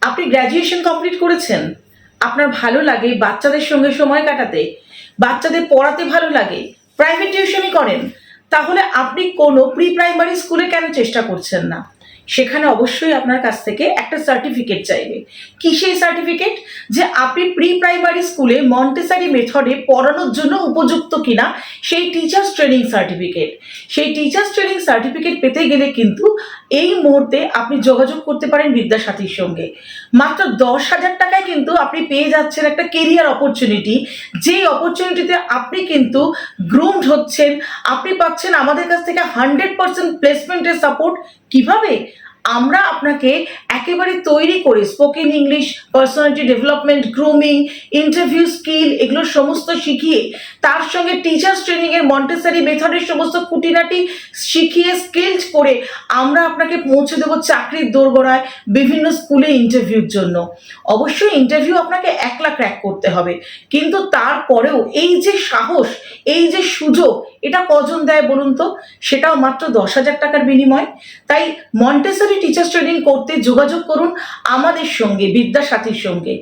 আপনি graduation complete করেছেন, আপনার ভালো লাগে বাচ্চাদের সঙ্গে সময় কাটাতে, বাচ্চাদের পড়াতে ভালো লাগে, প্রাইভেট টিউশনই করেন, তাহলে আপনি কোনো প্রি প্রাইমারি স্কুলে কেন চেষ্টা করছেন না? সেখানে অবশ্যই আপনার কাছ থেকে একটা সার্টিফিকেট চাইবে। কি সেই সার্টিফিকেট? যে আপনি প্রি প্রাইমারি স্কুলে মন্টেসারি মেথডে পড়ানোর জন্য উপযুক্ত কিনা, সেই টিচার্স ট্রেনিং সার্টিফিকেট। সেই টিচার্স ট্রেনিং সার্টিফিকেট পেতে গেলে কিন্তু এই মুহূর্তে আপনি যোগাযোগ করতে পারেন বিদ্যাসাথীর সঙ্গে। মাত্র 10,000 টাকায় কিন্তু আপনি পেয়ে যাচ্ছেন একটা কেরিয়ার অপরচুনিটি, যেই অপরচুনিটিতে আপনি কিন্তু গ্রুমড হচ্ছেন, আপনি পাচ্ছেন আমাদের কাছ থেকে 100% প্লেসমেন্টের সাপোর্ট। কিভাবে? আমরা আপনাকে একেবারে তৈরি করে spoken English, personality development, grooming, interview skill এগুলো সমস্ত শিখিয়ে, তার সঙ্গে টিচার্স ট্রেনিং এর মন্টেসারি মেথডের সমস্ত খুঁটিনাটি শিখিয়ে স্কিলড করে আমরা আপনাকে পৌঁছে দেবো চাকরির দোরগোড়ায় বিভিন্ন স্কুলে ইন্টারভিউর জন্য। অবশ্যই ইন্টারভিউ আপনাকে একলা ক্র্যাক করতে হবে, কিন্তু তারপরেও এই যে সাহস, এই যে সুযোগ, এটা কজন দেয় বলুন তো? সেটাও মাত্র 10,000 টাকার বিনিময়। তাই মন্টেসরি টিচার্স ট্রেনিং করতে যোগাযোগ করুন আমাদের সঙ্গে, বিদ্যাসাথীর সঙ্গে।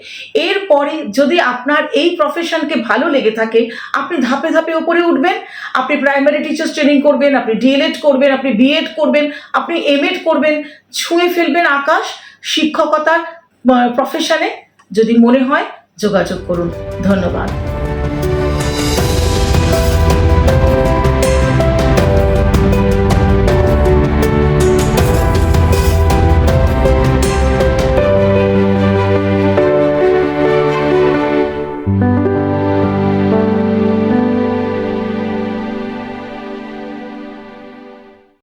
এরপরে যদি আপনার এই প্রফেশনকে ভালো লেগে থাকে, আপনি ধাপে ধাপে ওপরে উঠবেন। আপনি প্রাইমারি টিচার্স ট্রেনিং করবেন, আপনি ডিএলএড করবেন, আপনি বিএড করবেন, আপনি এমএড করবেন, ছুঁয়ে ফেলবেন আকাশ শিক্ষকতার প্রফেশনে। যদি মনে হয় যোগাযোগ করুন। ধন্যবাদ।